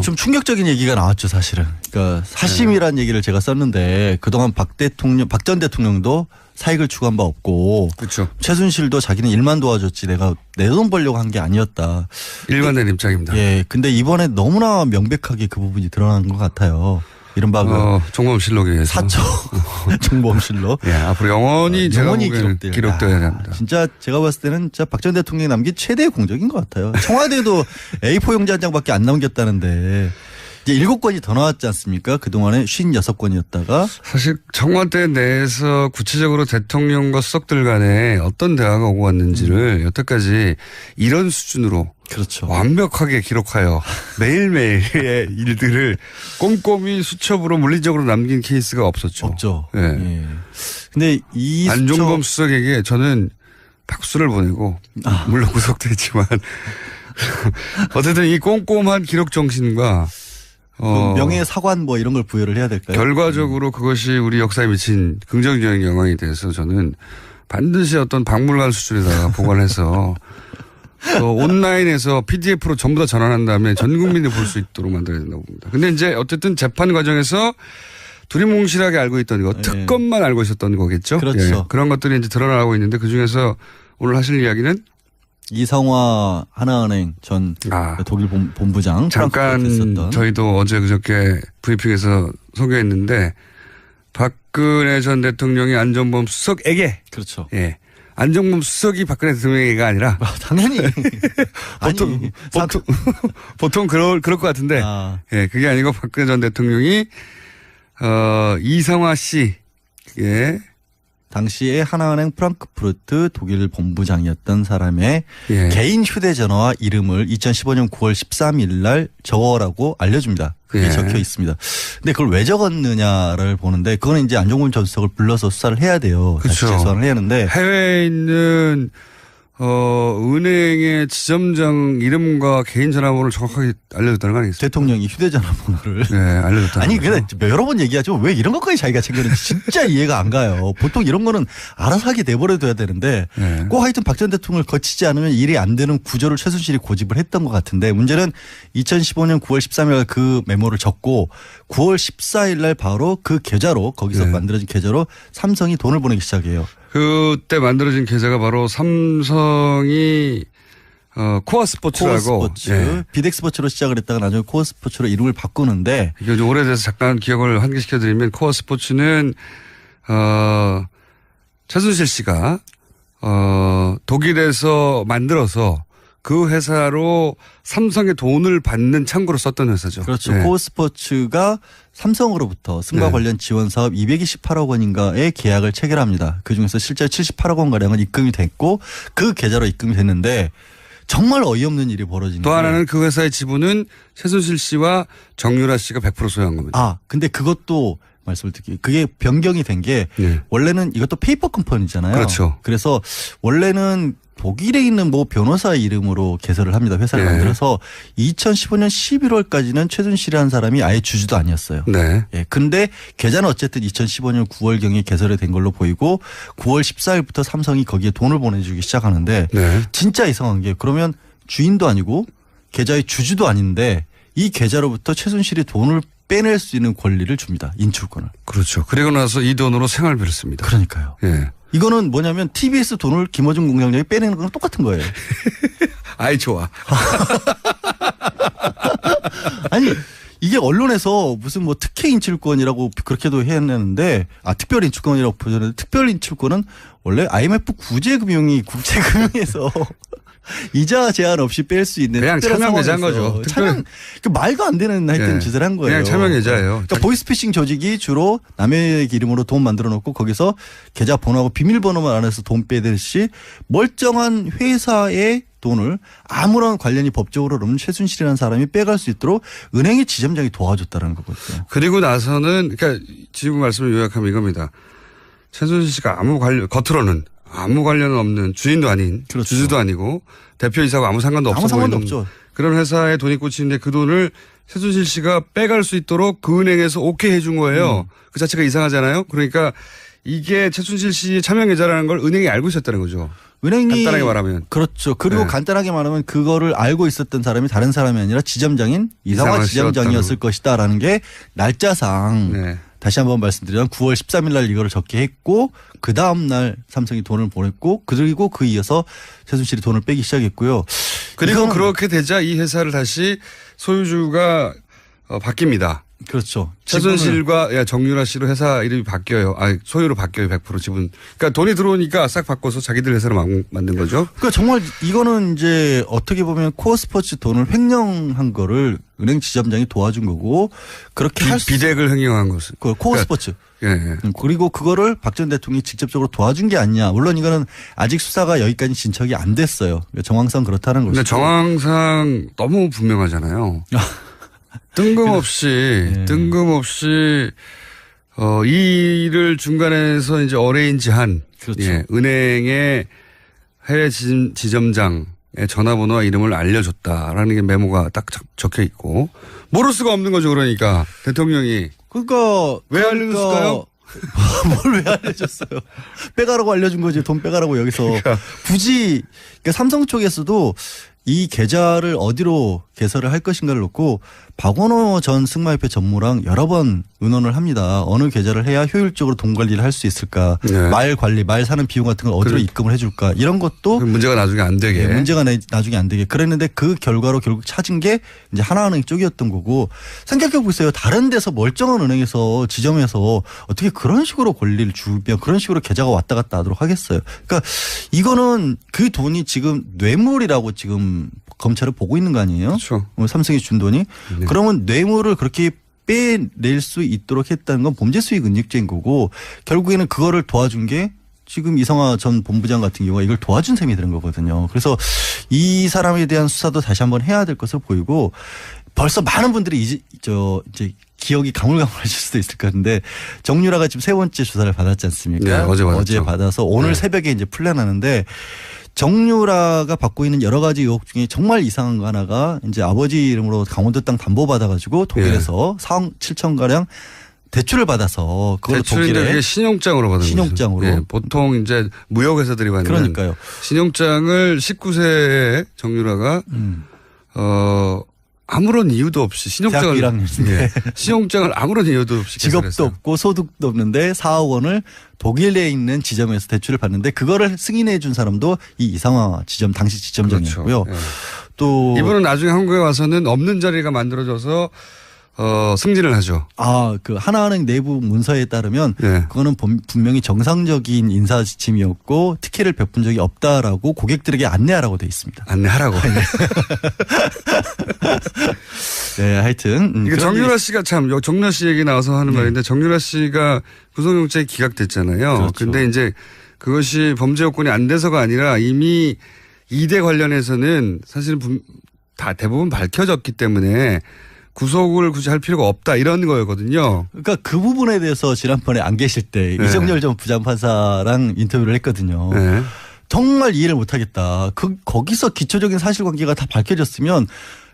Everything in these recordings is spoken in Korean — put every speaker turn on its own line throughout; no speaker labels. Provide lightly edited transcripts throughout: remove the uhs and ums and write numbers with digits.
좀 충격적인 얘기가 나왔죠, 사실은. 그러니까 사심이라는 얘기를 제가 썼는데 그동안 박 전 대통령도 사익을 추구한 바 없고
그렇죠.
최순실도 자기는 일만 도와줬지 내가 내 돈 벌려고 한 게 아니었다.
일관된 입장입니다.
예. 근데 이번에 너무나 명백하게 그 부분이 드러난 것 같아요. 이른바
정범실록에 의해서.
사초 정범실록.
예, 앞으로 영원히 기록되어야 합니다.
진짜 제가 봤을 때는 진짜 박 전 대통령이 남긴 최대의 공적인 것 같아요. 청와대도 A4 용지 한 장밖에 안 남겼다는데 이제 7건이 더 나왔지 않습니까? 그동안에 56건이었다가.
사실 청와대 내에서 구체적으로 대통령과 수석들 간에 어떤 대화가 오고 갔는지를 여태까지 이런 수준으로
그렇죠.
완벽하게 기록하여 매일매일의 일들을 꼼꼼히 수첩으로 물리적으로 남긴 케이스가 없었죠.
없죠.
예.
예. 근데 이
안종범 수석에게 저는 박수를 보내고 물론 구속됐지만 어쨌든 이 꼼꼼한 기록 정신과
명예사관 뭐 이런 걸 부여를 해야 될까요?
결과적으로 그것이 우리 역사에 미친 긍정적인 영향이 돼서 저는 반드시 어떤 박물관 수준에다가 보관해서 온라인에서 PDF로 전부 다 전환한 다음에 전 국민이 볼 수 있도록 만들어야 된다고 봅니다. 근데 이제 어쨌든 재판 과정에서 두리뭉실하게 알고 있던 거, 특검만 알고 있었던 거겠죠.
그렇죠.
예, 그런 것들이 이제 드러나고 있는데 그 중에서 오늘 하실 이야기는
이성화 하나은행 전 독일 본부장
잠깐 저희도 어제 그저께 브리핑에서 소개했는데 박근혜 전 대통령이 안종범 수석에게
그렇죠.
예. 안종범 수석이 박근혜 대통령이가 아니라
당연히
보통 그럴 것 같은데 예, 그게 아니고 박근혜 전 대통령이 이성화 씨의
당시에 하나은행 프랑크푸르트 독일 본부장이었던 사람의 개인 휴대전화와 이름을 2015년 9월 13일 날 적어라고 알려줍니다. 그게 적혀 있습니다. 근데 그걸 왜 적었느냐를 보는데 그거는 이제 안종범 전 수석을 불러서 수사를 해야 돼요.
그렇죠.
다시 재수사를 해야 하는데
해외에 있는 은행의 지점장 이름과 개인 전화번호를 정확하게 알려줬다는 거 아니겠어요?
대통령이 휴대전화 번호를.
네, 알려줬다는
아니, 근데 여러 번 얘기하죠. 왜 이런 것까지 자기가 챙기는지 진짜 이해가 안 가요. 보통 이런 거는 알아서 하게 내버려둬야 되는데 꼭 하여튼 박 전 대통령을 거치지 않으면 일이 안 되는 구조를 최순실이 고집을 했던 것 같은데 문제는 2015년 9월 13일 그 메모를 적고 9월 14일 날 바로 그 계좌로 거기서 만들어진 계좌로 삼성이 돈을 보내기 시작해요.
그때 만들어진 계좌가 바로 삼성이 코어 스포츠라고
비덱스포츠로 시작을 했다가 나중에 코어 스포츠로 이름을 바꾸는데
이게 좀 오래돼서 잠깐 기억을 환기시켜드리면 코어 스포츠는 최순실 씨가 독일에서 만들어서 그 회사로 삼성의 돈을 받는 창구로 썼던 회사죠.
그렇죠. 코어 스포츠가 삼성으로부터 승마 관련 지원 사업 228억 원인가의 계약을 체결합니다. 그중에서 실제 78억 원가량은 입금이 됐고 그 계좌로 입금이 됐는데 정말 어이없는 일이 벌어지는
또 하나는 그 회사의 지분은 최순실 씨와 정유라 씨가 100% 소유한 겁니다.
근데 그것도 말씀을 드릴게요. 그게 변경이 된 게 원래는 이것도 페이퍼 컴퍼니잖아요.
그렇죠.
그래서 원래는 독일에 있는 뭐 변호사 이름으로 개설을 합니다. 회사를 만들어서 2015년 11월까지는 최순실이라는 사람이 아예 주주도 아니었어요. 예. 근데 계좌는 어쨌든 2015년 9월경에 개설이 된 걸로 보이고 9월 14일부터 삼성이 거기에 돈을 보내주기 시작하는데 진짜 이상한 게 그러면 주인도 아니고 계좌의 주주도 아닌데 이 계좌로부터 최순실이 돈을 빼낼 수 있는 권리를 줍니다. 인출권을.
그렇죠. 그리고 나서 이 돈으로 생활비를 씁니다.
그러니까요.
예.
이거는 뭐냐면 TBS 돈을 김어준 공장장이 빼내는 거랑 똑같은 거예요.
아이 좋아.
아니 이게 언론에서 무슨 뭐 특혜 인출권이라고 그렇게도 했는데 특별 인출권이라고 표현했는데 특별 인출권은 원래 IMF 구제금융이 국제금융에서 이자 제한 없이 뺄 수 있는
그냥 차명계좌인 거죠.
그 말도 안 되는 하여튼 짓을 한 거예요.
그냥 차명계좌예요.
그러니까 보이스피싱 조직이 주로 남의 이름으로 돈 만들어 놓고 거기서 계좌 번호하고 비밀번호만 안에서 돈 빼듯이 멀쩡한 회사의 돈을 아무런 관련이 법적으로 없는 최순실이라는 사람이 빼갈 수 있도록 은행의 지점장이 도와줬다는 거거든요.
그리고 나서는 그러니까 지금 말씀을 요약하면 이겁니다. 최순실 씨가 겉으로는 아무 관련 없는 주인도 아닌 주주도 아니고 대표이사고 아무 상관도 없어 보이는
없죠.
그런 회사에 돈이 꽂히는데 그 돈을 최순실 씨가 빼갈 수 있도록 그 은행에서 오케이 해준 거예요. 그 자체가 이상하잖아요. 그러니까 이게 최순실 씨의 차명계좌라는 걸 은행이 알고 있었다는 거죠.
은행이
간단하게 말하면
그렇죠. 그리고 네. 간단하게 말하면 그거를 알고 있었던 사람이 다른 사람이 아니라 지점장인 이상화 지점장이었을 것이다라는 게 날짜상 네. 다시 한번 말씀드리면 9월 13일 날 이거를 적게 했고 그 다음 날 삼성이 돈을 보냈고 그리고 그 이어서 최순실이 돈을 빼기 시작했고요.
그리고 그렇게 되자 이 회사를 다시 소유주가 바뀝니다.
그렇죠.
최순실과 정유라 씨로 회사 이름이 바뀌어요. 소유로 바뀌어요. 100% 지분. 그러니까 돈이 들어오니까 싹 바꿔서 자기들 회사로 만든 거죠.
그러니까 정말 이거는 이제 어떻게 보면 코어 스포츠 돈을 횡령한 거를 은행 지점장이 도와준 거고 그렇게
비대를 횡령한 것은.
코어 스포츠.
예.
그리고 그거를 박 전 대통령이 직접적으로 도와준 게 아니냐. 물론 이거는 아직 수사가 여기까지 진척이 안 됐어요. 정황상 그렇다는 거죠.
근데 정황상 너무 분명하잖아요. 뜬금없이 이 일을 중간에서 이제 어레인지한
그렇죠.
예, 은행의 해외 지점장의 전화번호와 이름을 알려줬다라는 게 메모가 딱 적혀 있고 모를 수가 없는 거죠. 그러니까 대통령이 왜 알려줬을까요?
뭘 왜 알려줬어요? 빼가라고 알려준 거지. 돈 빼가라고 여기서 굳이 그러니까 삼성 쪽에서도 이 계좌를 어디로 개설을 할 것인가를 놓고 박원호 전 승마협회 전무랑 여러 번 의논을 합니다. 어느 계좌를 해야 효율적으로 돈 관리를 할 수 있을까. 네. 말 관리, 말 사는 비용 같은 걸 어디로 입금을 해 줄까. 이런 것도.
문제가 나중에 안 되게.
네, 문제가 나중에 안 되게. 그랬는데 그 결과로 결국 찾은 게 이제 하나은행 쪽이었던 거고 생각해 보세요. 다른 데서 멀쩡한 은행에서 지점에서 어떻게 그런 식으로 권리를 주며 그런 식으로 계좌가 왔다 갔다 하도록 하겠어요. 그러니까 이거는 그 돈이 지금 뇌물이라고 지금 검찰을 보고 있는 거 아니에요?
그렇죠.
삼성이 준 돈이. 네. 그러면 뇌물을 그렇게 빼낼 수 있도록 했다는 건 범죄 수익 은닉죄인 거고 결국에는 그거를 도와준 게 지금 이성화 전 본부장 같은 경우가 이걸 도와준 셈이 되는 거거든요. 그래서 이 사람에 대한 수사도 다시 한번 해야 될 것으로 보이고 벌써 많은 분들이 이제 기억이 가물가물하실 수도 있을 것 같은데 정유라가 지금 세 번째 조사를 받았지 않습니까?
네, 어제
받아서 오늘 새벽에 이제 풀려나는데 정유라가 받고 있는 여러 가지 의혹 중에 정말 이상한 거 하나가 이제 아버지 이름으로 강원도 땅 담보 받아가지고 독일에서 4억 7천가량 대출을 받아서 그걸 독일에
신용장으로 받은
신용장으로
예, 보통 이제 무역회사들이 받는
그러니까요.
신용장을 19세의 정유라가 아무런 이유도 없이 신용장을
예,
신용장을 아무런 이유도 없이
직업도 없고 소득도 없는데 4억 원을 독일에 있는 지점에서 대출을 받는데 그거를 승인해 준 사람도 이 이상화 지점 당시 지점장이었고요. 그렇죠. 예. 또
이분은 나중에 한국에 와서는 없는 자리가 만들어져서 승진을 하죠.
그 하나은행 내부 문서에 따르면 네. 그거는 분명히 정상적인 인사 지침이었고 특혜를 베푼 적이 없다라고 고객들에게 안내하라고 돼 있습니다.
안내하라고.
네, 하여튼.
정유라 씨가 정유라 씨 얘기 나와서 하는 말인데 정유라 씨가 구속영장이 기각됐잖아요. 그런데 그렇죠. 이제 그것이 범죄 요건이 안 돼서가 아니라 이미 2대 관련해서는 사실은 다 대부분 밝혀졌기 때문에 구속을 굳이 할 필요가 없다 이런 거였거든요.
그러니까 그 부분에 대해서 지난번에 안 계실 때 네. 이정열 전 부장판사랑 인터뷰를 했거든요. 네. 정말 이해를 못하겠다. 거기서 기초적인 사실관계가 다 밝혀졌으면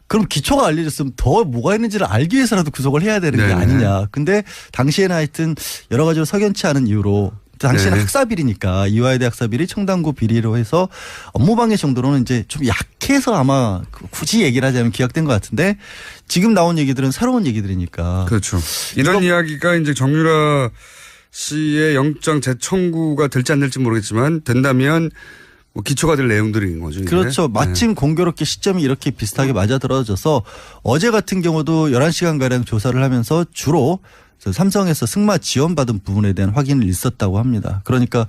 그럼 기초가 알려졌으면 더 뭐가 있는지를 알기 위해서라도 구속을 해야 되는 게 아니냐. 근데 당시에는 하여튼 여러 가지로 석연치 않은 이유로 당시에는 학사비리니까 이화여대 학사비리 청담고 비리로 해서 업무방해 정도로는 이제 좀 약해서 아마 굳이 얘기를 하자면 기각된 것 같은데 지금 나온 얘기들은 새로운 얘기들이니까.
그렇죠. 이런 이야기가 이제 정유라 씨의 영장 재청구가 될지 안 될지 모르겠지만 된다면 뭐 기초가 될 내용들인 거죠. 이제.
그렇죠. 마침 공교롭게 시점이 이렇게 비슷하게 맞아떨어져서 어제 같은 경우도 11시간가량 조사를 하면서 주로 삼성에서 승마 지원받은 부분에 대한 확인을 있었다고 합니다. 그러니까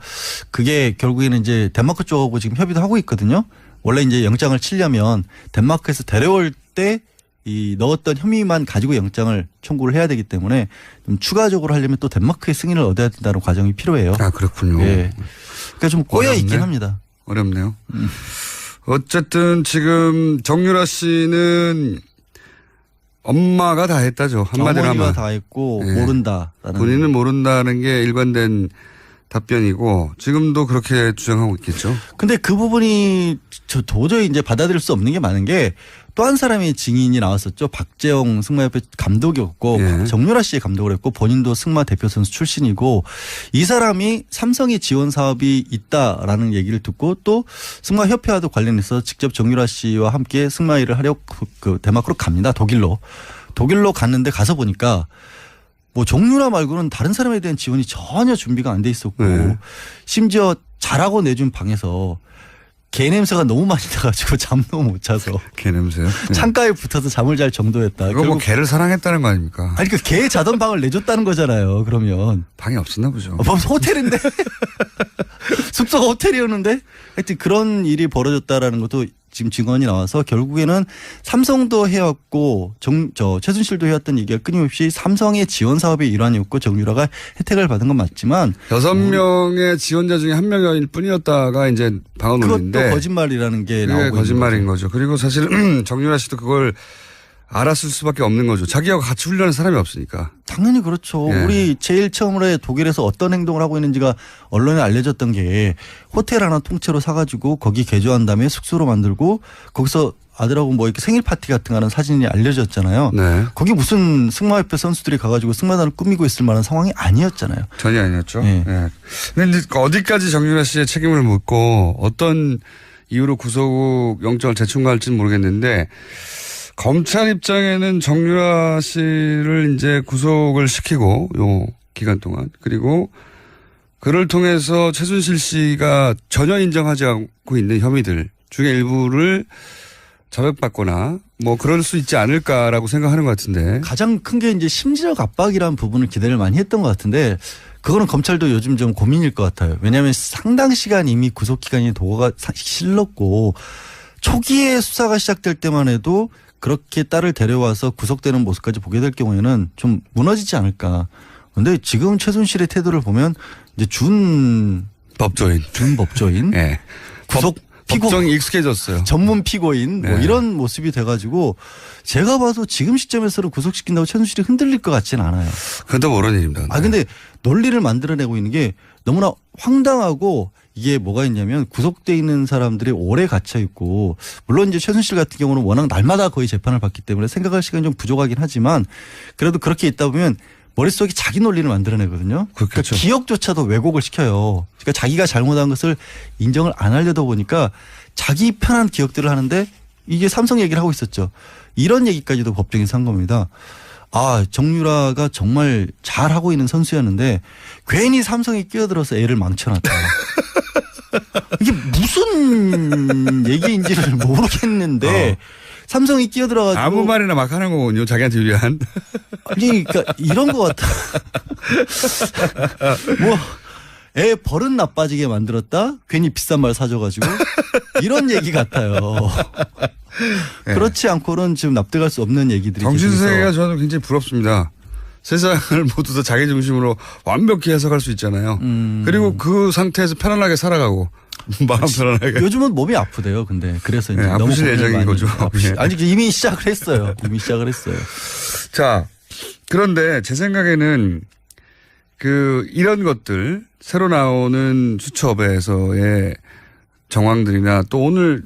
그게 결국에는 이제 덴마크 쪽하고 지금 협의도 하고 있거든요. 원래 이제 영장을 치려면 덴마크에서 데려올 때 이 넣었던 혐의만 가지고 영장을 청구를 해야 되기 때문에 좀 추가적으로 하려면 또 덴마크의 승인을 얻어야 된다는 과정이 필요해요.
아, 그렇군요.
예. 그러니까 좀 꼬여 있긴 합니다.
어렵네요. 어쨌든 지금 정유라 씨는 엄마가 다 했다죠. 한마디로 하면.
어머니가 다 했고 모른다.
본인은 모른다는 게 일관된 답변이고 지금도 그렇게 주장하고 있겠죠.
근데 그 부분이 저 도저히 이제 받아들일 수 없는 게 많은 게 또 한 사람의 증인이 나왔었죠. 박재홍 승마협회 감독이었고
예.
정유라 씨의 감독을 했고 본인도 승마 대표 선수 출신이고 이 사람이 삼성의 지원 사업이 있다라는 얘기를 듣고 또 승마협회와도 관련해서 직접 정유라 씨와 함께 승마 일을 하려고 그 데마크로 갑니다. 독일로 갔는데 가서 보니까 뭐 정유라 말고는 다른 사람에 대한 지원이 전혀 준비가 안 돼 있었고
네.
심지어 자라고 내준 방에서 개 냄새가 너무 많이 나가지고 잠도 못 자서
개 냄새요?
창가에 붙어서 잠을 잘 정도였다.
그거 뭐 개를 사랑했다는 거 아닙니까?
아니 그 개 자던 방을 내줬다는 거잖아요. 그러면
방이 없었나 보죠.
뭐 호텔인데 숙소가 호텔이었는데 하여튼 그런 일이 벌어졌다라는 것도 지금 증언이 나와서 결국에는 삼성도 해왔고 최순실도 해왔던 얘기가 끊임없이 삼성의 지원 사업의 일환이었고 정유라가 혜택을 받은 건 맞지만
6명의 지원자 중에 1명일 뿐이었다가 이제 방언론인데
그것도 거짓말이라는 게 나오고
거짓말인 거죠. 그리고 사실 정유라 씨도 그걸 알았을 수밖에 없는 거죠. 자기하고 같이 훈련한 사람이 없으니까.
당연히 그렇죠.
예.
우리 제일 처음으로 독일에서 어떤 행동을 하고 있는지가 언론에 알려졌던 게 호텔 하나 통째로 사가지고 거기 개조한 다음에 숙소로 만들고 거기서 아들하고 뭐 이렇게 생일 파티 같은 거 하는 사진이 알려졌잖아요.
네.
거기 무슨 승마협회 선수들이 가가지고 승마단을 꾸미고 있을 만한 상황이 아니었잖아요.
전혀 아니었죠.
예.
예. 근데 이제 어디까지 정유라 씨의 책임을 묻고 어떤 이유로 구속 영장을 재청구할지는 모르겠는데 검찰 입장에는 정유라 씨를 이제 구속을 시키고 요 기간 동안 그리고 그를 통해서 최순실 씨가 전혀 인정하지 않고 있는 혐의들 중에 일부를 자백받거나 뭐 그럴 수 있지 않을까라고 생각하는 것 같은데
가장 큰 게 이제 심리적 압박이라는 부분을 기대를 많이 했던 것 같은데 그거는 검찰도 요즘 좀 고민일 것 같아요. 왜냐하면 상당 시간 이미 구속 기간이 도가 실렀고 초기에 수사가 시작될 때만 해도 그렇게 딸을 데려와서 구속되는 모습까지 보게 될 경우에는 좀 무너지지 않을까. 그런데 지금 최순실의 태도를 보면 이제 준 법조인,
네.
구속
법정이 익숙해졌어요.
전문 피고인 뭐
네.
이런 모습이 돼가지고 제가 봐도 지금 시점에서는 구속시킨다고 최순실이 흔들릴 것 같지는 않아요.
그것도 모르는 일입니다.
근데 논리를 만들어내고 있는 게 너무나 황당하고 이게 뭐가 있냐면 구속돼 있는 사람들이 오래 갇혀 있고 물론 이제 최순실 같은 경우는 워낙 날마다 거의 재판을 받기 때문에 생각할 시간이 좀 부족하긴 하지만 그래도 그렇게 있다 보면 머릿속에 자기 논리를 만들어내거든요.
그렇죠.
그러니까 기억조차도 왜곡을 시켜요. 그러니까 자기가 잘못한 것을 인정을 안 하려다 보니까 자기 편한 기억들을 하는데 이게 삼성 얘기를 하고 있었죠. 이런 얘기까지도 법정에서 한 겁니다. 정유라가 정말 잘하고 있는 선수였는데 괜히 삼성이 끼어들어서 애를 망쳐놨다. 이게 무슨 얘기인지를 모르겠는데 삼성이 끼어들어가지고
아무 말이나 막 하는 거군요. 자기한테 유리한.
아니 그러니까 이런 것 같아. 뭐 애 버릇 나빠지게 만들었다. 괜히 비싼 말 사줘가지고 이런 얘기 같아요.
네.
그렇지 않고는 지금 납득할 수 없는 얘기들이
정신세계가 저는 굉장히 부럽습니다. 세상을 모두 다 자기 중심으로 완벽히 해석할 수 있잖아요. 그리고 그 상태에서 편안하게 살아가고 마음 편안하게.
요즘은 몸이 아프대요. 근데 그래서 이제 너무
아프실 예정인 거죠.
아니 이미 시작을 했어요.
자, 그런데 제 생각에는 이런 것들 새로 나오는 수첩에서의 정황들이나 또 오늘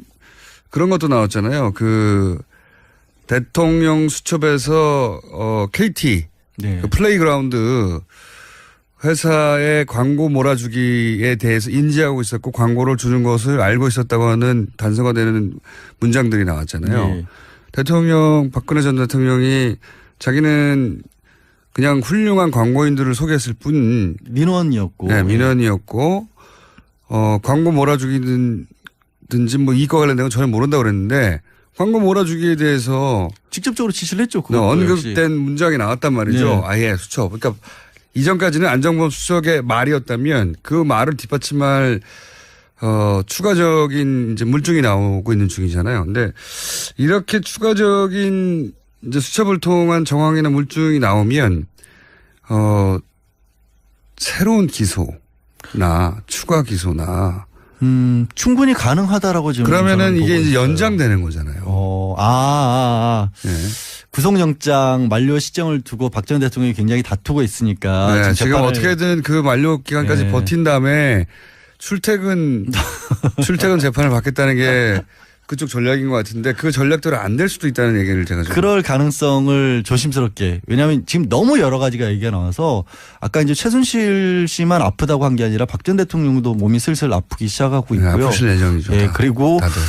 그런 것도 나왔잖아요. 대통령 수첩에서 KT
네.
플레이그라운드 회사의 광고 몰아주기에 대해서 인지하고 있었고 광고를 주는 것을 알고 있었다고 하는 단서가 되는 문장들이 나왔잖아요.
네.
박근혜 전 대통령이 자기는 그냥 훌륭한 광고인들을 소개했을 뿐
민원이었고.
네, 민원이었고 광고 몰아주기든지 뭐 이과 관련된 건 전혀 모른다고 그랬는데 광고 몰아주기에 대해서
직접적으로 지시를 했죠.
언급된 문장이 나왔단 말이죠.
네.
아예 수첩. 그러니까 이전까지는 안정범 수석의 말이었다면 그 말을 뒷받침할 추가적인 이제 물증이 나오고 있는 중이잖아요. 근데 이렇게 추가적인 이제 수첩을 통한 정황이나 물증이 나오면 새로운 기소나 추가 기소나
충분히 가능하다라고 지금
그러면은
보고
이게 이제
있어요.
연장되는 거잖아요.
네.
네.
구속영장 만료 시점을 두고 박 전 대통령이 굉장히 다투고 있으니까
네, 지금 어떻게든 그 만료 기간까지
네.
버틴 다음에 출퇴근 재판을 받겠다는 게 그쪽 전략인 것 같은데 그 전략대로 안 될 수도 있다는 얘기를 제가 좀.
그럴 가능성을 조심스럽게. 왜냐하면 지금 너무 여러 가지가 얘기가 나와서 아까 이제 최순실 씨만 아프다고 한 게 아니라 박 전 대통령도 몸이 슬슬 아프기 시작하고 있고요.
네, 아프실 예정이죠.
예, 그리고
다들.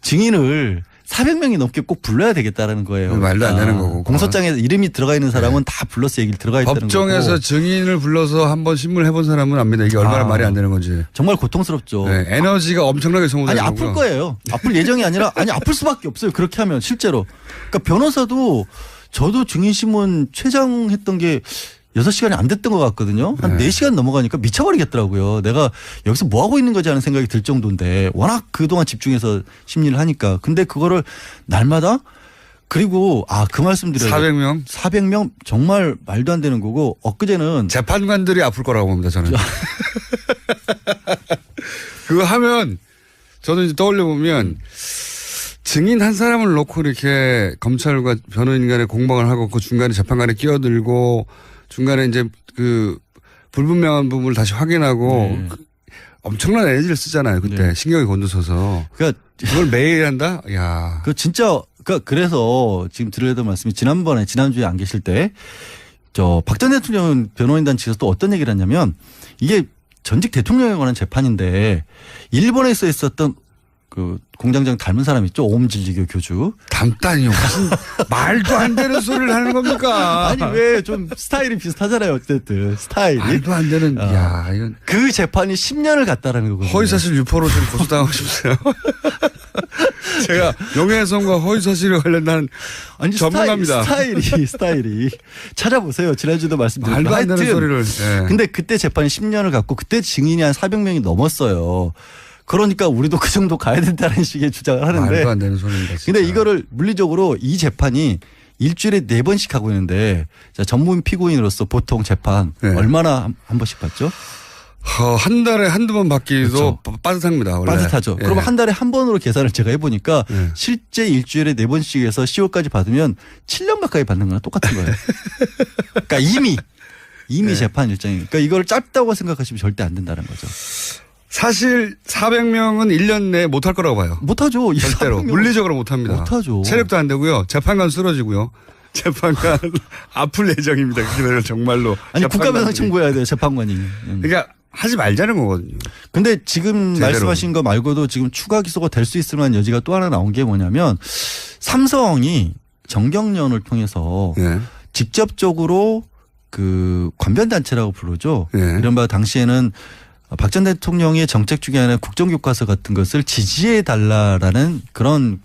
증인을 400명이 넘게 꼭 불러야 되겠다라는 거예요.
말도 안 되는 거고.
공소장에 이름이 들어가 있는 사람은 다 불러서 얘기를 들어가 있다는 거고.
법정에서 증인을 불러서 한번 신문을 해본 사람은 압니다. 이게 얼마나 말이 안 되는 건지.
정말 고통스럽죠.
네, 에너지가 엄청나게 소모되는
아니 아플 거예요. 아플 예정이 아니라 아니 아플 수밖에 없어요. 그렇게 하면 실제로. 그러니까 변호사도 저도 증인 신문 최장했던 게 6시간이 안 됐던 것 같거든요. 한 4시간 넘어가니까 미쳐버리겠더라고요. 내가 여기서 뭐 하고 있는 거지 하는 생각이 들 정도인데 워낙 그동안 집중해서 심리를 하니까. 근데 그거를 날마다 그리고 그 말씀 드려요.
400명?
400명 정말 말도 안 되는 거고 엊그제는
재판관들이 아플 거라고 봅니다. 저는. 그거 하면 저도 이제 떠올려 보면 증인 한 사람을 놓고 이렇게 검찰과 변호인 간에 공방을 하고 그 중간에 재판관에 끼어들고 중간에 이제 그 불분명한 부분을 다시 확인하고 엄청난 에너지를 쓰잖아요. 그때 신경이 곤두서서.
그러니까
그걸 매일 한다? 야.
그 진짜 그래서 지금 드려야 말씀이 지난주에 안 계실 때 박 전 대통령 변호인단 측에서 또 어떤 얘기를 했냐면 이게 전직 대통령에 관한 재판인데 일본에서 있었던 그 공장장 닮은 사람 있죠? 오음진리교 교주.
닮다니요. 무슨 말도 안 되는 소리를 하는 겁니까?
아니 왜 좀 스타일이 비슷하잖아요. 어쨌든 스타일이.
말도 안 되는. 야 이건
그 재판이 10년을 갔다라는 거거든요.
허위사실 유포로 좀 고소당하고 싶어요. 제가 명예훼손과 허위사실에 관련된 전문가입니다.
스타일이 찾아보세요. 지난주도 말씀드렸지만
말도 안 되는 소리를. 네.
근데 그때 재판이 10년을 갔고 그때 증인이 한 400명이 넘었어요. 그러니까 우리도 그 정도 가야 된다는 식의 주장을 하는데.
말도 안 되는 소리입니다. 진짜.
근데 이거를 물리적으로 이 재판이 일주일에 4번씩 하고 있는데 전문 피고인으로서 보통 재판 얼마나 한 번씩 받죠?
한 달에 한두 번 받기도
그렇죠.
빠듯합니다. 원래.
빠듯하죠.
예.
그러면 한 달에 한 번으로 계산을 제가 해보니까 실제 일주일에 4번씩 해서 10월까지 받으면 7년 가까이 받는 거랑 똑같은 거예요. 그러니까 이미 재판 일정이. 그러니까 이걸 짧다고 생각하시면 절대 안 된다는 거죠.
사실 400명은 1년 내에 못할 거라고 봐요.
못하죠.
절대로. 물리적으로 못합니다.
못하죠.
체력도 안 되고요. 재판관 쓰러지고요. 재판관 아플 예정입니다. 그날은 정말로.
아니 국가배상 청구해야 돼요. 재판관이.
그러니까 하지 말자는 거거든요.
근데 지금
제대로.
말씀하신 거 말고도 지금 추가 기소가 될 수 있을 만한 여지가 또 하나 나온 게 뭐냐면 삼성이 정경련을 통해서 직접적으로 그 관변단체라고 부르죠. 이른바 당시에는 박 전 대통령의 정책 중에 하나 국정교과서 같은 것을 지지해 달라라는 그런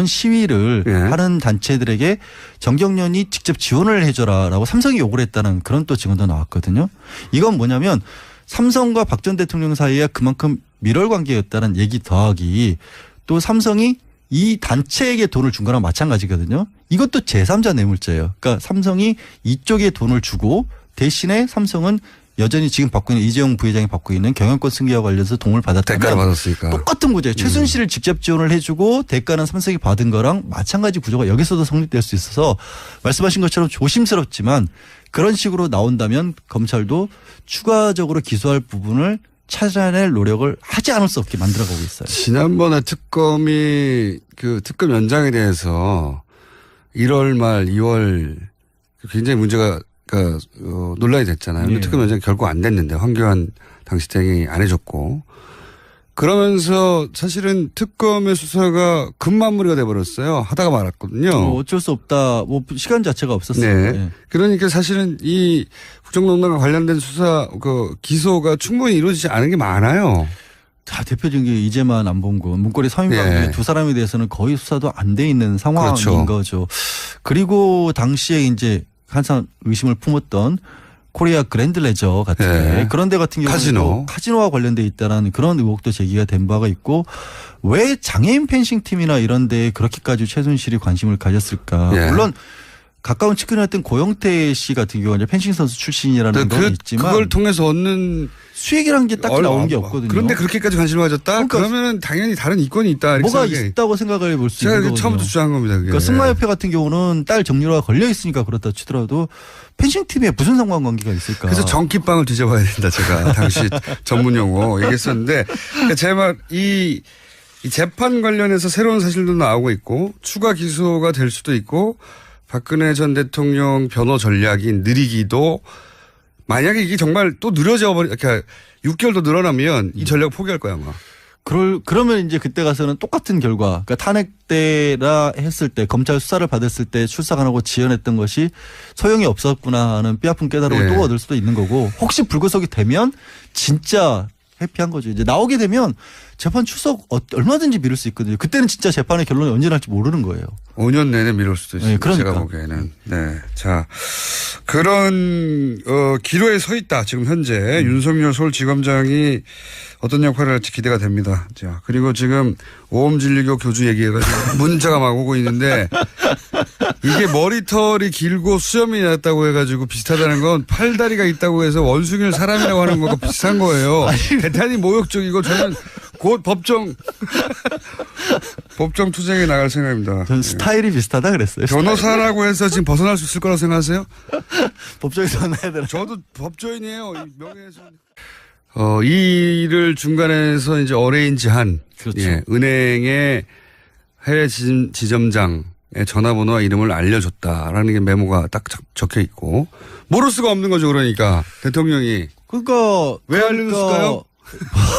시위를 하는 단체들에게 정경련이 직접 지원을 해줘라라고 삼성이 요구를 했다는 그런 또 증언도 나왔거든요. 이건 뭐냐면 삼성과 박 전 대통령 사이에 그만큼 밀월 관계였다는 얘기 더하기 또 삼성이 이 단체에게 돈을 준 거랑 마찬가지거든요. 이것도 제3자 뇌물죄예요. 그러니까 삼성이 이쪽에 돈을 주고 대신에 삼성은 여전히 지금 받고 있는 이재용 부회장이 받고 있는 경영권 승계와 관련해서 돈을 받았다면
대가를 받았으니까.
똑같은 구조예요. 최순실을 직접 지원을 해주고 대가는 삼성이 받은 거랑 마찬가지 구조가 여기서도 성립될 수 있어서 말씀하신 것처럼 조심스럽지만 그런 식으로 나온다면 검찰도 추가적으로 기소할 부분을 찾아낼 노력을 하지 않을 수 없게 만들어가고 있어요.
지난번에 특검이 그 특검 연장에 대해서 1월 말 2월 굉장히 문제가 논란이 됐잖아요. 근데 특검 연장 결국 안 됐는데 황교안 당시 대행이 안 해줬고 그러면서 사실은 특검의 수사가 급마무리가 돼버렸어요. 하다가 말았거든요.
어쩔 수 없다. 뭐 시간 자체가 없었어요.
네. 그러니까 사실은 이 국정농단과 관련된 수사 기소가 충분히 이루어지지 않은 게 많아요.
자, 대표적인 게 이재만 안봉근 문고리 서인관 두 사람에 대해서는 거의 수사도 안 돼 있는 상황인
그렇죠.
거죠. 그리고 당시에 이제 항상 의심을 품었던 코리아 그랜드 레저 같은 그런 데 같은 경우는 카지노와 관련돼 있다는 그런 의혹도 제기가 된 바가 있고 왜 장애인 펜싱 팀이나 이런 데에 그렇게까지 최순실이 관심을 가졌을까. 물론 가까운 측근이었던 고영태 씨 같은 경우는 펜싱 선수 출신이라는 건 있지만
그걸 통해서 얻는
수익이라는 게 딱히 나온 게 없거든요.
그런데 그렇게까지 관심을 가졌다? 그러면 당연히 다른 이권이 있다.
뭐가 있다고 생각을 볼 수 있는 거거든요.
제가 처음부터 주장한 겁니다. 그게.
그러니까 승마협회 같은 경우는 딸 정유라가 걸려 있으니까 그렇다 치더라도 펜싱팀에 무슨 상관관계가 있을까.
그래서 전기빵을 뒤져봐야 된다. 제가 당시 전문 용어 얘기했었는데 제가 이 이 재판 관련해서 새로운 사실도 나오고 있고 추가 기소가 될 수도 있고 박근혜 전 대통령 변호 전략이 느리기도 만약에 이게 정말 또 느려져 버리, 그러니까 6개월 더 늘어나면 이 전략 포기할 거야 아마.
그러면 이제 그때 가서는 똑같은 결과, 그러니까 탄핵 때라 했을 때 검찰 수사를 받았을 때 출석 안 하고 지연했던 것이 소용이 없었구나 하는 뼈아픈 깨달음을 또 얻을 수도 있는 거고, 혹시 불구속이 되면 진짜 해피한 거죠. 이제 나오게 되면 재판 출석 얼마든지 미룰 수 있거든요. 그때는 진짜 재판의 결론이 언제 날지 모르는 거예요.
5년 내내 미룰 수도 있어요.
네, 그러니까.
제가 보기에는. 네. 자, 그런 기로에 서 있다. 지금 현재 윤석열 서울지검장이 어떤 역할을 할지 기대가 됩니다. 자, 그리고 지금 오음진리교 교주 얘기해가지고 문자가 막 오고 있는데 이게 머리털이 길고 수염이 났다고 해가지고 비슷하다는 건 팔다리가 있다고 해서 원숭이를 사람이라고 하는 거가 비슷한 거예요. 대단히 모욕적이고 저는 곧 법정 투쟁에 나갈 생각입니다.
전 스타일이 비슷하다 그랬어요.
변호사라고 해서 지금 벗어날 수 있을 거라고 생각하세요?
법정에서 만나야 되나?
저도 법조인이에요. 명예훼손. 이 일을 중간에서 이제 어레인지한
그렇죠.
예, 은행의 해외 지점장의 전화번호와 이름을 알려줬다라는 게 메모가 딱 적혀 있고 모를 수가 없는 거죠. 그러니까 대통령이 왜 알려줬을까요?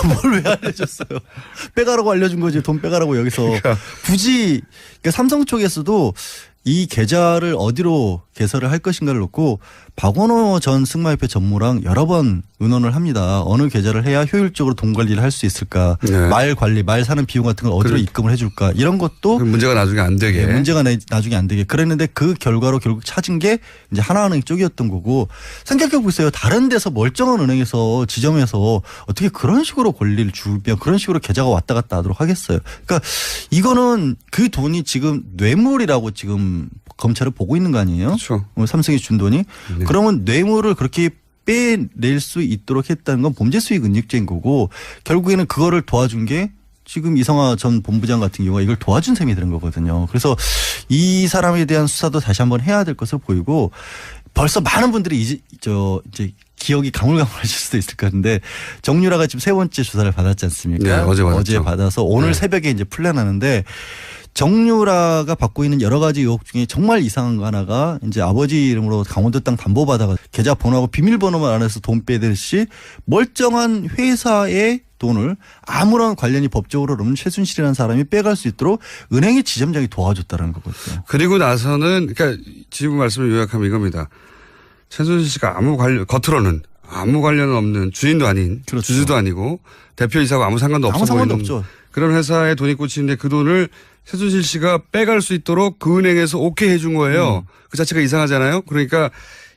뭘 왜 알려줬어요? 빼가라고 알려준 거지. 돈 빼가라고 여기서.
그러니까.
굳이 그러니까 삼성 쪽에서도 이 계좌를 어디로 개설을 할 것인가를 놓고 박원호 전 승마협회 전무랑 여러 번 의논을 합니다. 어느 계좌를 해야 효율적으로 돈 관리를 할 수 있을까.
네.
말 관리, 말 사는 비용 같은 걸 어디로 입금을 해줄까. 이런 것도
문제가 나중에 안 되게.
네, 문제가 나중에 안 되게. 그랬는데 그 결과로 결국 찾은 게 이제 하나은행 쪽이었던 거고, 생각해 보세요. 다른 데서 멀쩡한 은행에서 지점에서 어떻게 그런 식으로 권리를 주며 그런 식으로 계좌가 왔다 갔다 하도록 하겠어요. 그러니까 이거는 그 돈이 지금 뇌물이라고 지금 검찰을 보고 있는 거 아니에요?
그렇죠.
삼성이 준 돈이.
네.
그러면 뇌물을 그렇게 빼낼 수 있도록 했다는 건 범죄 수익 은닉죄인 거고, 결국에는 그거를 도와준 게 지금 이성화 전 본부장 같은 경우가 이걸 도와준 셈이 되는 거거든요. 그래서 이 사람에 대한 수사도 다시 한번 해야 될 것으로 보이고, 벌써 많은 분들이 이제 기억이 가물가물하실 수도 있을 것 같은데, 정유라가 지금 세 번째 조사를 받았지 않습니까?
네, 어제
받아서 오늘 새벽에 이제 풀려나는데, 정유라가 받고 있는 여러 가지 의혹 중에 정말 이상한 거 하나가, 이제 아버지 이름으로 강원도 땅 담보받아가 계좌 번호하고 비밀번호만 알아서 돈 빼듯이 멀쩡한 회사의 돈을 아무런 관련이 법적으로 없는 최순실이라는 사람이 빼갈 수 있도록 은행의 지점장이 도와줬다는 거거든요.
그리고 나서는, 그러니까 지금 말씀을 요약하면 이겁니다. 최순실 씨가 겉으로는 아무 관련 없는 주인도 아닌,
그렇죠.
주주도 아니고 대표이사하고 아무 상관도 없어 보이는
없죠.
그런 회사에 돈이 꽂히는데 그 돈을 최순실 씨가 빼갈 수 있도록 그 은행에서 오케이 해준 거예요. 그 자체가 이상하잖아요. 그러니까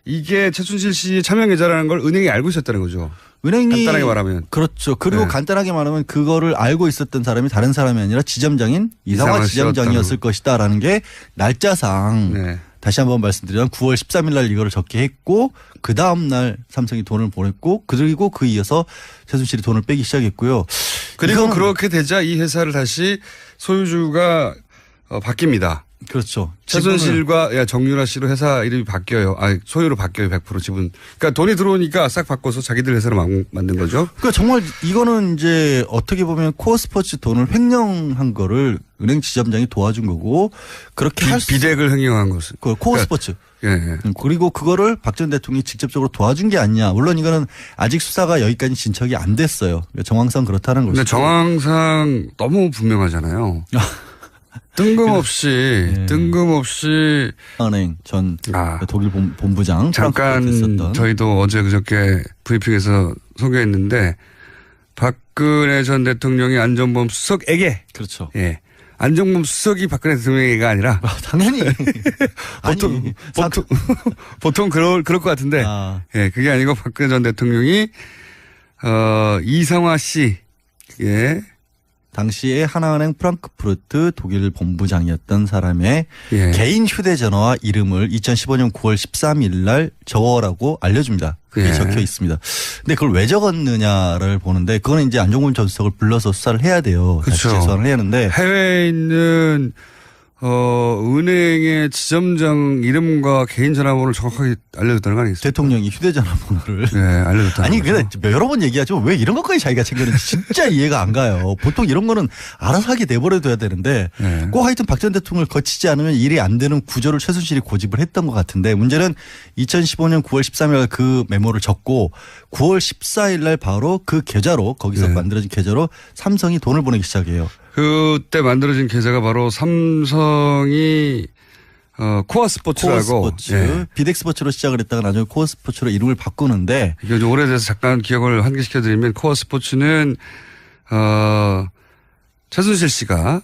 이게 최순실 씨의 참여 계좌라는 걸 은행이 알고 있었다는 거죠.
은행이
간단하게 말하면.
그렇죠. 그리고
네.
간단하게 말하면 그거를 알고 있었던 사람이 다른 사람이 아니라 지점장인 이상화 지점장이었을 것이다라는 게 날짜상
네.
다시 한번 말씀드리면 9월 13일 날 이거를 적게 했고, 그 다음 날 삼성이 돈을 보냈고, 그리고 그 이어서 최순실이 돈을 빼기 시작했고요.
그리고 그렇게 되자 이 회사를 다시 소유주가 바뀝니다.
그렇죠.
최순실과 정유라 씨로 회사 이름이 바뀌어요. 소유로 바뀌어요. 100% 지분. 그러니까 돈이 들어오니까 싹 바꿔서 자기들 회사로 만든 거죠.
그러니까 정말 이거는 이제 어떻게 보면 코어 스포츠 돈을 횡령한 거를 은행 지점장이 도와준 거고, 그렇게
비덱을 횡령한 것은.
코어 스포츠.
예.
그리고 그거를 박 전 대통령이 직접적으로 도와준 게 아니냐. 물론 이거는 아직 수사가 여기까지 진척이 안 됐어요. 정황상 그렇다는 거죠.
근데 정황상 너무 분명하잖아요. 뜬금없이
은행 전 독일 본부장
잠깐 저희도 어제 그저께 브리핑에서 소개했는데, 박근혜 전 대통령이 안종범 수석에게,
그렇죠.
예, 안종범 수석이 박근혜 대통령이가 아니라
당연히
보통 그럴 것 같은데, 예, 그게 아니고 박근혜 전 대통령이 이성화 씨, 예.
당시에 하나은행 프랑크푸르트 독일 본부장이었던 사람의 개인 휴대전화와 이름을 2015년 9월 13일 날 적어라고 알려줍니다. 그게 적혀 있습니다. 근데 그걸 왜 적었느냐를 보는데, 그거는 이제 안종범 전 수석을 불러서 수사를 해야 돼요.
그렇죠.
다시 재수사를 해야 하는데,
해외에 있는 은행의 지점장 이름과 개인 전화번호를 정확하게 알려줬다는 거 아니겠어요?
대통령이 휴대전화번호를.
네, 알려줬다.
아니, 근데 여러 번 얘기하지만 왜 이런 것까지 자기가 챙겨는지 진짜 이해가 안 가요. 보통 이런 거는 알아서 하게 내버려둬야 되는데
네.
꼭 하여튼 박 전 대통령을 거치지 않으면 일이 안 되는 구조를 최순실이 고집을 했던 것 같은데 문제는 2015년 9월 13일 그 메모를 적고 9월 14일 날 바로 그 계좌로 거기서
네.
만들어진 계좌로 삼성이 돈을 보내기 시작해요.
그때 만들어진 계좌가 바로 삼성이 코아 스포츠라고.
코어스포츠, 예. 비덱스포츠로 시작을 했다가 나중에 코어스포츠로 이름을 바꾸는데
이게 좀 오래돼서 잠깐 기억을 환기시켜드리면 코아 스포츠는 최순실 씨가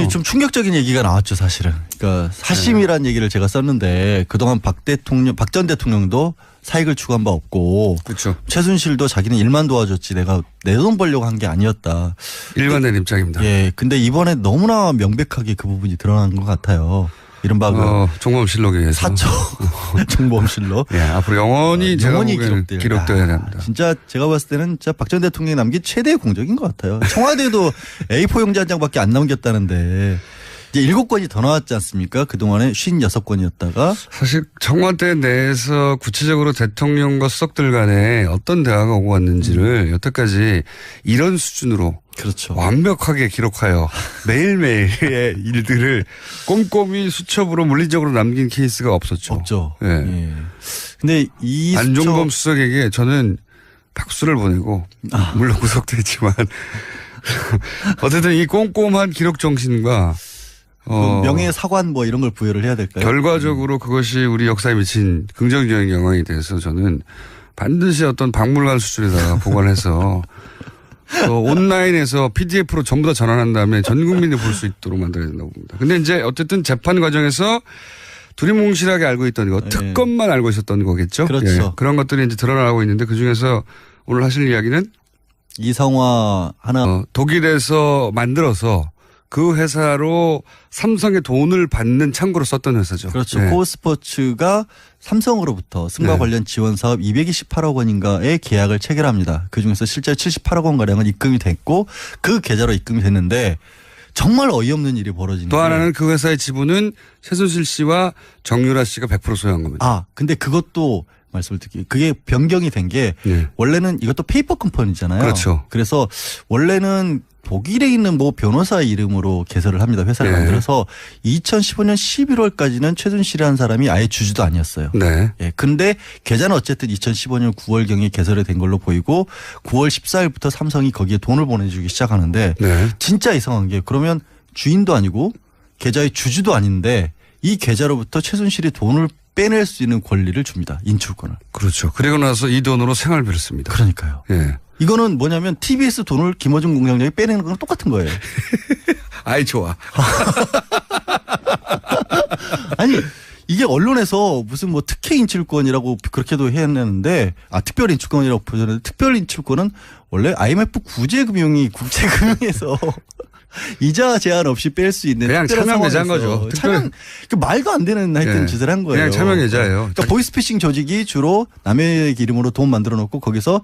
좀 충격적인 얘기가 나왔죠, 사실은. 그러니까 사심이라는 얘기를 제가 썼는데 그동안 박 전 대통령도 사익을 추구한 바 없고
그렇죠.
최순실도 자기는 일만 도와줬지 내가 내 돈 벌려고 한 게 아니었다.
일관된 입장입니다.
예. 근데 이번에 너무나 명백하게 그 부분이 드러난 것 같아요. 이른바
정보실록에 의해서.
사초 정보실록.
예, 앞으로 영원히 제가
영원히
보기에는 기록돼야 됩니다.
진짜 제가 봤을 때는 진짜 박 전 대통령이 남긴 최대의 공적인 것 같아요. 청와대도 A4 용지 한 장밖에 안 남겼다는데 이제 7건이 더 나왔지 않습니까? 그동안에 56건이었다가.
사실 청와대 내에서 구체적으로 대통령과 수석들 간에 어떤 대화가 오고 갔는지를 여태까지 이런 수준으로
그렇죠.
완벽하게 기록하여 매일매일의 일들을 꼼꼼히 수첩으로 물리적으로 남긴 케이스가 없었죠.
없죠.
예.
예. 근데 이
안종범 수석에게 저는 박수를 보내고 물론 구속됐지만 어쨌든 이 꼼꼼한 기록 정신과
명예사관 뭐 이런 걸 부여를 해야 될까요?
결과적으로 그것이 우리 역사에 미친 긍정적인 영향에 대해서 저는 반드시 어떤 박물관 수준에다가 보관해서 온라인에서 PDF로 전부 다 전환한 다음에 전 국민이 볼 수 있도록 만들어야 된다고 봅니다. 근데 이제 어쨌든 재판 과정에서 두리뭉실하게 알고 있던 거, 특검만 알고 있었던 거겠죠.
그렇죠.
예, 그런 것들이 이제 드러나고 있는데 그 중에서 오늘 하실 이야기는
이성화 하나
독일에서 만들어서 그 회사로 삼성의 돈을 받는 창구로 썼던 회사죠.
그렇죠.
네.
코어스포츠가 삼성으로부터 승마
네.
관련 지원 사업 228억 원인가의 계약을 체결합니다. 그중에서 실제 78억 원가량은 입금이 됐고 그 계좌로 입금이 됐는데 정말 어이없는 일이 벌어지는
또 하나는 그 회사의 지분은 최순실 씨와 정유라 씨가 100% 소유한 겁니다.
근데 그것도 말씀을 드릴게요. 그게 변경이 된 게
네.
원래는 이것도 페이퍼 컴퍼니잖아요.
그렇죠.
그래서 원래는 독일에 있는 뭐 변호사 이름으로 개설을 합니다. 회사를
네.
만들어서 2015년 11월까지는 최순실이라는 사람이 아예 주주도 아니었어요.
네.
예. 근데 계좌는 어쨌든 2015년 9월경에 개설이 된 걸로 보이고 9월 14일부터 삼성이 거기에 돈을 보내주기 시작하는데
네.
진짜 이상한 게 그러면 주인도 아니고 계좌의 주주도 아닌데 이 계좌로부터 최순실이 돈을 빼낼 수 있는 권리를 줍니다. 인출권을.
그렇죠. 그리고 나서 이 돈으로 생활비를 씁니다.
그러니까요.
예.
이거는 뭐냐면 TBS 돈을 김어준 공장장이 빼내는 거랑 똑같은 거예요.
아이 좋아.
아니 이게 언론에서 무슨 뭐 특혜 인출권이라고 그렇게도 했는데 특별 인출권이라고 표현했는데 특별 인출권은 원래 IMF 구제금융이 국제금융에서 이자 제한 없이 뺄 수 있는
그냥
특별한
차명 계좌인
상황에서
거죠.
차명 그 말도 안 되는 하여튼
네.
짓을 한 거예요.
그냥 차명 계좌예요.
그러니까 보이스피싱 조직이 주로 남의 이름으로 돈 만들어 놓고 거기서